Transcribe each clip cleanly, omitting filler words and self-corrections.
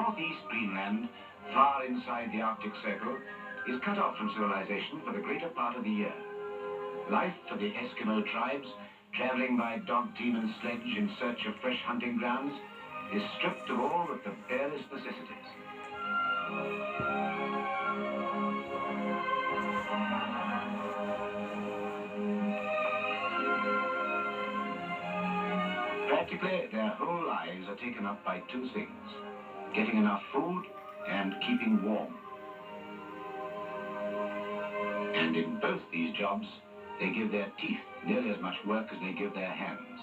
northeast Greenland, far inside the Arctic Circle, is cut off from civilization for the greater part of the year. Life for the Eskimo tribes, traveling by dog team and sledge in search of fresh hunting grounds, is stripped of all but the barest necessities. Practically, their whole lives are taken up by two things: getting enough food and keeping warm. And in both these jobs, they give their teeth nearly as much work as they give their hands.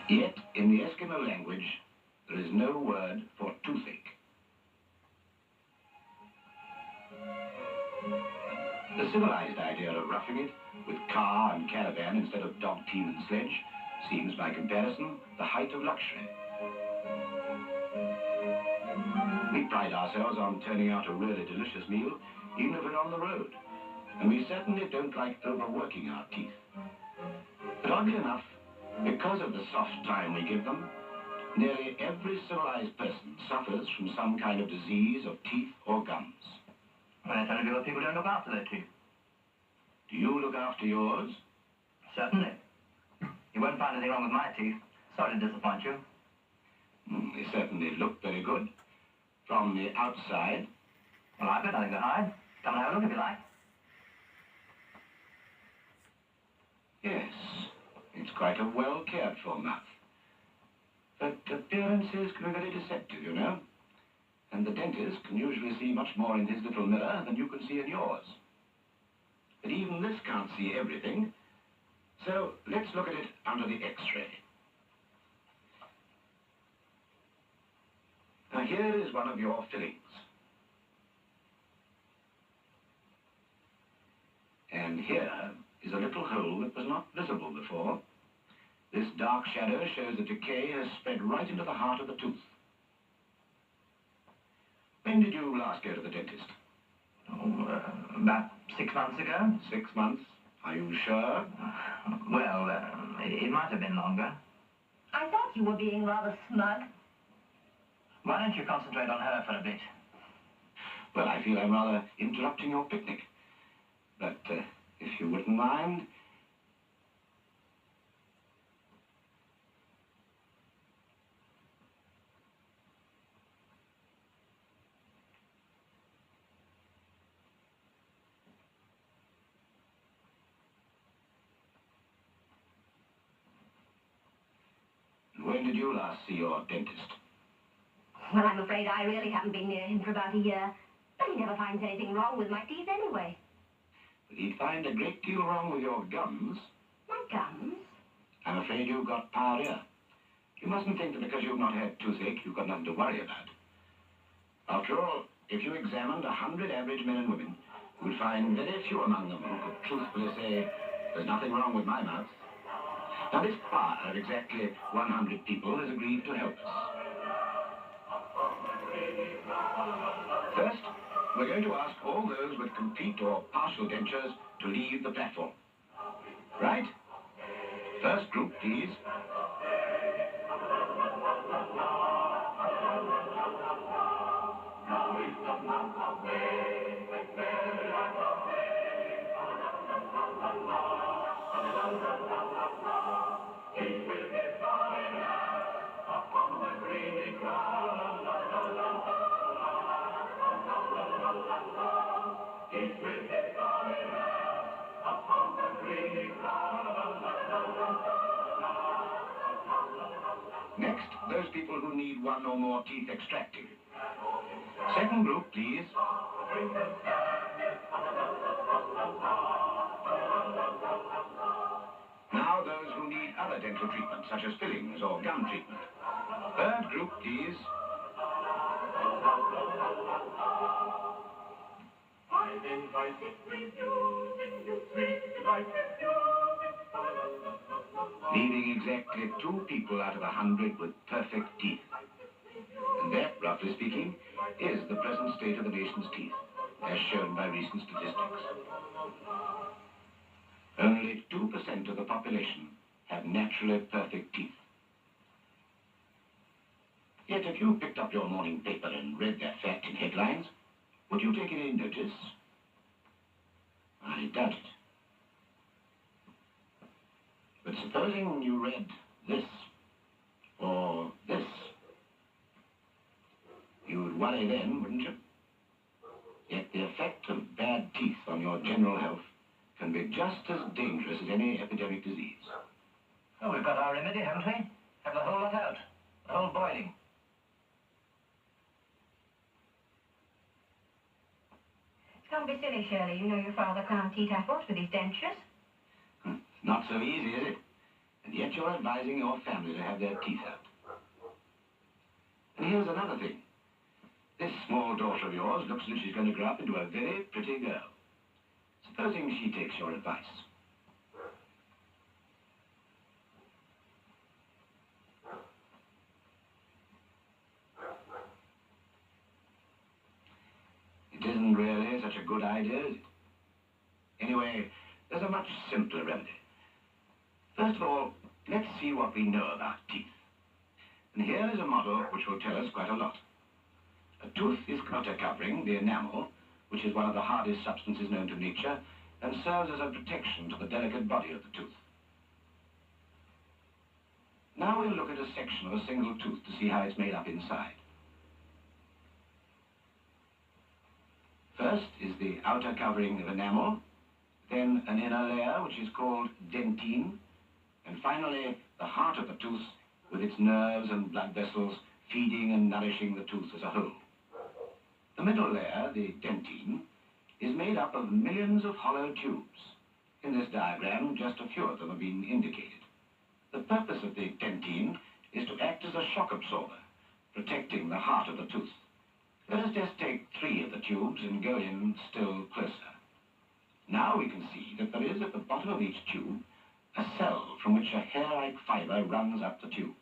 Yet, in the Eskimo language, there is no word for toothache. The civilized idea of roughing it, with car and caravan instead of dog team and sledge, seems, by comparison, the height of luxury. We pride ourselves on turning out a really delicious meal, even if we're on the road. And we certainly don't like overworking our teeth. But oddly enough, because of the soft time we give them, nearly every civilized person suffers from some kind of disease of teeth or gums. Well, I tell you what, people don't look after their teeth. Do you look after yours? Certainly. You won't find anything wrong with my teeth. Sorry to disappoint you. They certainly look very good. From the outside. Well, I've got nothing to hide. Come and have a look if you like. Yes, it's quite a well-cared-for mouth. But appearances can be very deceptive, you know. And the dentist can usually see much more in his little mirror than you can see in yours. But even this can't see everything. So let's look at it under the X-ray. Now here is one of your fillings. And here is a little hole that was not visible before. This dark shadow shows that decay has spread right into the heart of the tooth. When did you last go to the dentist? Oh, about 6 months ago. 6 months? Are you sure? Well, it might have been longer. I thought you were being rather smug. Why don't you concentrate on her for a bit? Well, I feel I'm rather interrupting your picnic. But if you wouldn't mind... When did you last see your dentist? Well, I'm afraid I really haven't been near him for about a year. But he never finds anything wrong with my teeth anyway. But he'd find a great deal wrong with your gums. My gums? I'm afraid you've got pyorrhea. You mustn't think that because you've not had toothache, you've got nothing to worry about. After all, if you examined 100 average men and women, you would find very few among them who could truthfully say, "There's nothing wrong with my mouth." Now, this choir of exactly 100 people has agreed to help us. First, we're going to ask all those with complete or partial dentures to leave the platform. Right? First group, please. Next, those people who need one or more teeth extracted. Second group, please. Now those who need other dental treatment, such as fillings or gum treatment. Third group, please. Leaving exactly 2 people out of 100 with perfect teeth. And that, roughly speaking, is the present state of the nation's teeth, as shown by recent statistics. Only 2% of the population have naturally perfect teeth. Yet if you picked up your morning paper and read that fact in headlines, would you take any notice? I doubt it. But supposing you read this, or this, you would worry then, wouldn't you? Yet the effect of bad teeth on your general health can be just as dangerous as any epidemic disease. Oh, we've got our remedy, haven't we? Have the whole lot out. The whole boiling. Don't be silly, Shirley. You know your father can't eat apples with his dentures. Not so easy, is it? And yet you're advising your family to have their teeth out. And here's another thing. This small daughter of yours looks as if she's going to grow up into a very pretty girl. Supposing she takes your advice. It isn't really such a good idea, is it? Anyway, there's a much simpler remedy. First of all, let's see what we know about teeth. And here is a model which will tell us quite a lot. A tooth is outer covering, the enamel, which is one of the hardest substances known to nature, and serves as a protection to the delicate body of the tooth. Now we'll look at a section of a single tooth to see how it's made up inside. First is the outer covering of enamel, then an inner layer which is called dentine, and finally the heart of the tooth with its nerves and blood vessels feeding and nourishing the tooth as a whole. The middle layer, the dentine, is made up of millions of hollow tubes. In this diagram, just a few of them have been indicated. The purpose of the dentine is to act as a shock absorber, protecting the heart of the tooth. Let us just take 3 of the tubes and go in still closer. Now we can see that there is at the bottom of each tube a cell from which a hair-like fiber runs up the tube.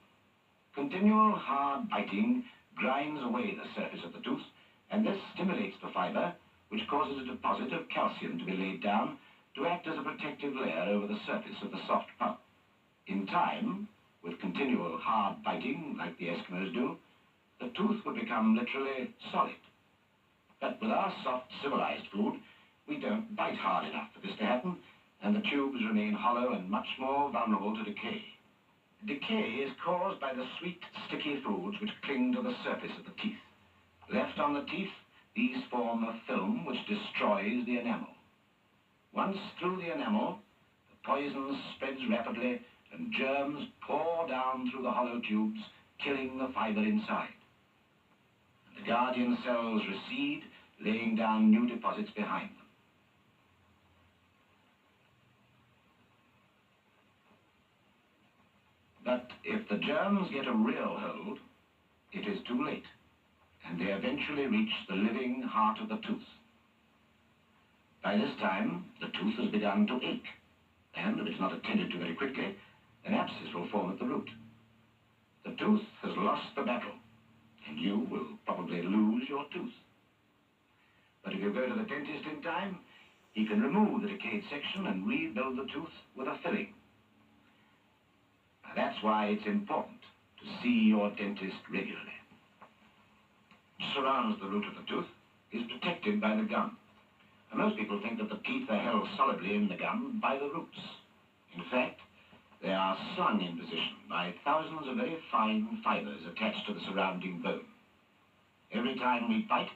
Continual hard biting grinds away the surface of the tooth, and this stimulates the fiber, which causes a deposit of calcium to be laid down to act as a protective layer over the surface of the soft pulp. In time, with continual hard biting, like the Eskimos do, the tooth would become literally solid. But with our soft, civilized food, we don't bite hard enough for this to happen, and the tubes remain hollow and much more vulnerable to decay. Decay is caused by the sweet, sticky foods which cling to the surface of the teeth. Left on the teeth, these form a film which destroys the enamel. Once through the enamel, the poison spreads rapidly and germs pour down through the hollow tubes, killing the fiber inside. The guardian cells recede, laying down new deposits behind them. But if the germs get a real hold, it is too late, and they eventually reach the living heart of the tooth. By this time, the tooth has begun to ache, and if it's not attended to very quickly, an abscess will form at the root. The tooth has lost the battle, and you will probably lose your tooth. But if you go to the dentist in time, he can remove the decayed section and rebuild the tooth with a filling. Now, that's why it's important to see your dentist regularly. What surrounds the root of the tooth is protected by the gum. And most people think that the teeth are held solidly in the gum by the roots. In fact, they are slung in position by thousands of very fine fibers attached to the surrounding bone. Every time we bite,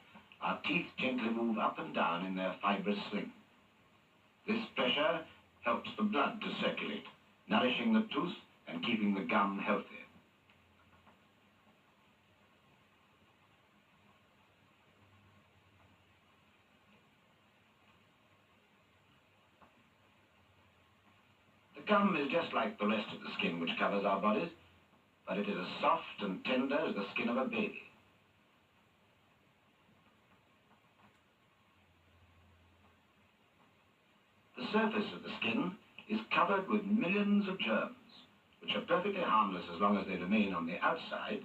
our teeth gently move up and down in their fibrous sling. This pressure helps the blood to circulate, nourishing the tooth and keeping the gum healthy. The gum is just like the rest of the skin which covers our bodies, but it is as soft and tender as the skin of a baby. The surface of the skin is covered with millions of germs, which are perfectly harmless as long as they remain on the outside.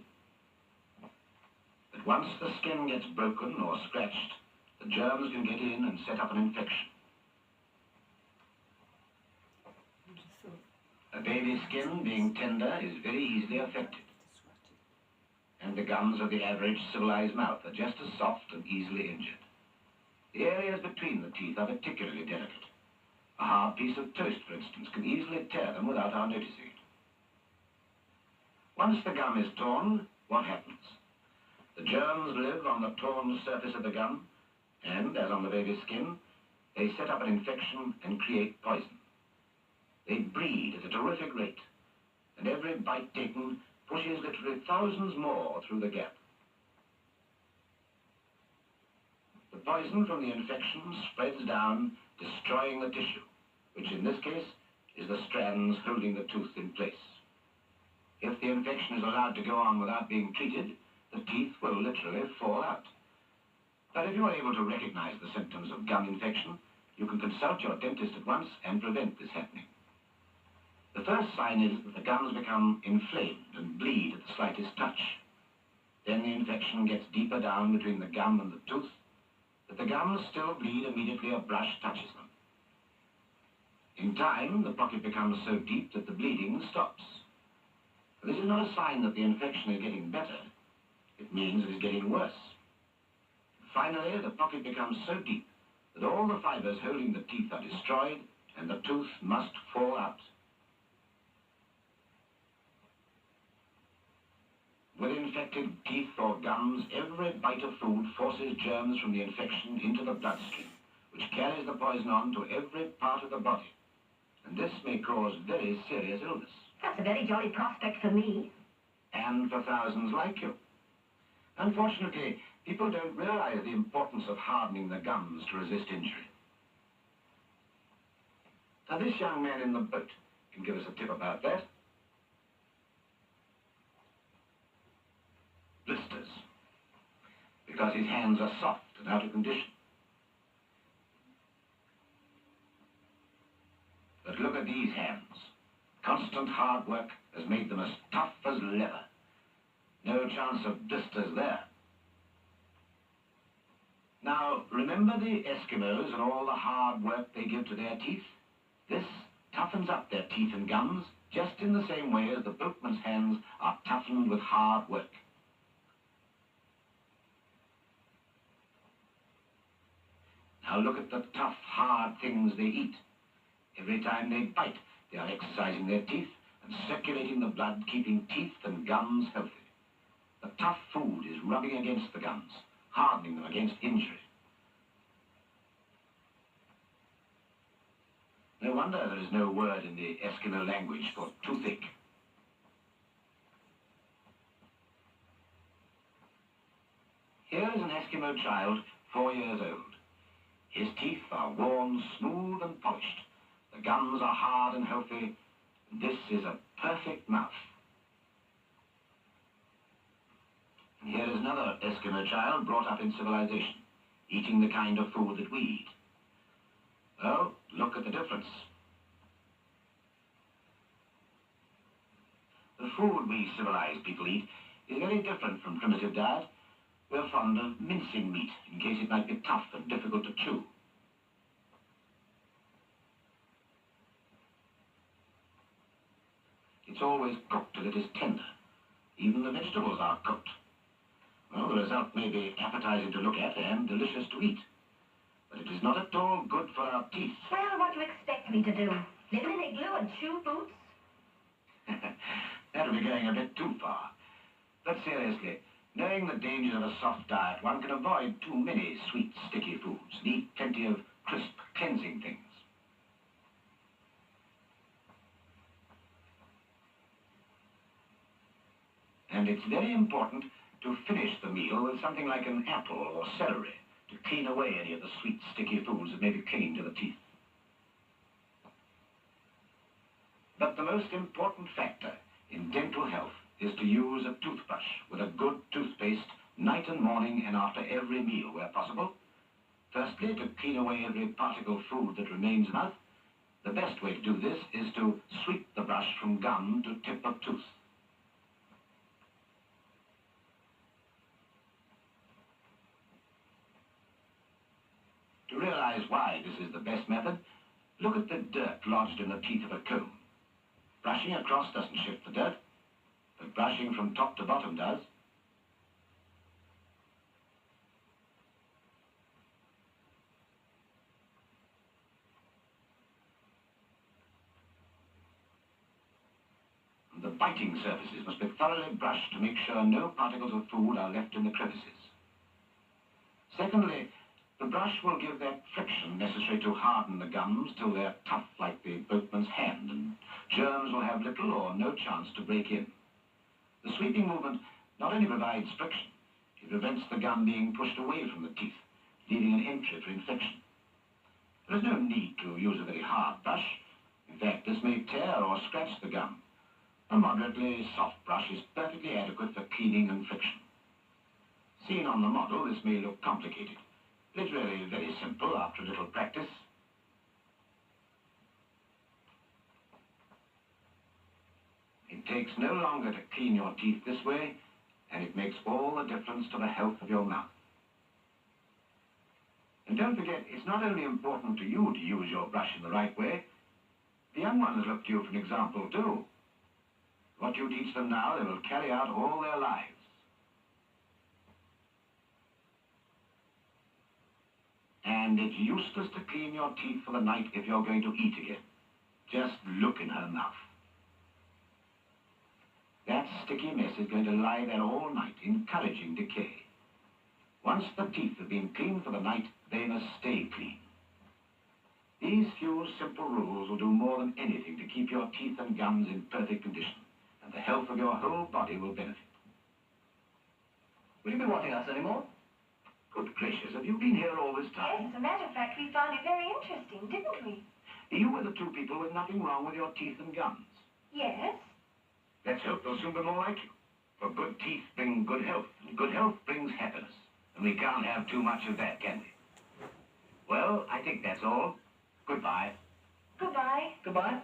But once the skin gets broken or scratched, the germs can get in and set up an infection. The baby's skin, being tender, is very easily affected. And the gums of the average civilized mouth are just as soft and easily injured. The areas between the teeth are particularly delicate. A hard piece of toast, for instance, can easily tear them without our noticing it. Once the gum is torn, what happens? The germs live on the torn surface of the gum, and, as on the baby's skin, they set up an infection and create poison. They breed at a terrific rate, and every bite taken pushes literally thousands more through the gap. The poison from the infection spreads down, destroying the tissue, which in this case is the strands holding the tooth in place. If the infection is allowed to go on without being treated, the teeth will literally fall out. But if you are able to recognize the symptoms of gum infection, you can consult your dentist at once and prevent this happening. The first sign is that the gums become inflamed and bleed at the slightest touch. Then the infection gets deeper down between the gum and the tooth, but the gums still bleed immediately a brush touches them. In time, the pocket becomes so deep that the bleeding stops. This is not a sign that the infection is getting better. It means it is getting worse. Finally, the pocket becomes so deep that all the fibers holding the teeth are destroyed and the tooth must fall out. With infected teeth or gums, every bite of food forces germs from the infection into the bloodstream, which carries the poison on to every part of the body. And this may cause very serious illness. That's a very jolly prospect for me. And for thousands like you. Unfortunately, people don't realize the importance of hardening the gums to resist injury. Now, this young man in the boat can give us a tip about that. Blisters. Because his hands are soft and out of condition. But look at these hands. Constant hard work has made them as tough as leather. No chance of blisters there. Now, remember the Eskimos and all the hard work they give to their teeth? This toughens up their teeth and gums just in the same way as the boatman's hands are toughened with hard work. Now look at the tough, hard things they eat. Every time they bite, they are exercising their teeth and circulating the blood, keeping teeth and gums healthy. The tough food is rubbing against the gums, hardening them against injury. No wonder there is no word in the Eskimo language for toothache. Here is an Eskimo child, 4 years old. His teeth are worn, smooth and polished. The gums are hard and healthy. This is a perfect mouth. And here is another Eskimo child brought up in civilization, eating the kind of food that we eat. Oh, look at the difference. The food we civilized people eat is very different from primitive diet. We're fond of mincing meat in case it might be tough and difficult to chew. It's always cooked till it is tender. Even the vegetables are cooked. Well, the result may be appetizing to look at and delicious to eat. But it is not at all good for our teeth. Well, what do you expect me to do? Live in an igloo and chew boots? That would be going a bit too far. But seriously, knowing the dangers of a soft diet, one can avoid too many sweet, sticky foods and eat plenty of crisp, cleansing things. And it's very important to finish the meal with something like an apple or celery to clean away any of the sweet, sticky foods that may be clinging to the teeth. But the most important factor in dental health is to use a toothbrush with a good toothpaste night and morning and after every meal where possible. Firstly, to clean away every particle of food that remains in the mouth. The best way to do this is to sweep the brush from gum to tip of tooth. To realize why this is the best method, look at the dirt lodged in the teeth of a comb. Brushing across doesn't shift the dirt, but brushing from top to bottom does. The biting surfaces must be thoroughly brushed to make sure no particles of food are left in the crevices. Secondly, the brush will give that friction necessary to harden the gums till they're tough like the boatman's hand, and germs will have little or no chance to break in. The sweeping movement not only provides friction, it prevents the gum being pushed away from the teeth, leaving an entry for infection. There is no need to use a very hard brush. In fact, this may tear or scratch the gum. A moderately soft brush is perfectly adequate for cleaning and friction. Seen on the model, this may look complicated. It's really very simple after a little practice. It takes no longer to clean your teeth this way, and it makes all the difference to the health of your mouth. And don't forget, it's not only important to you to use your brush in the right way. The young ones look to you for an example too. What you teach them now, they will carry out all their lives. And it's useless to clean your teeth for the night if you're going to eat again. Just look in her mouth. That sticky mess is going to lie there all night, encouraging decay. Once the teeth have been cleaned for the night, they must stay clean. These few simple rules will do more than anything to keep your teeth and gums in perfect condition, and the health of your whole body will benefit. Will you be wanting us anymore? Good gracious, have you been here all this time? Yes, as a matter of fact, we found it very interesting, didn't we? You were the two people with nothing wrong with your teeth and gums. Yes. Let's hope they'll soon be more like you. For good teeth bring good health, and good health brings happiness. And we can't have too much of that, can we? Well, I think that's all. Goodbye. Goodbye. Goodbye.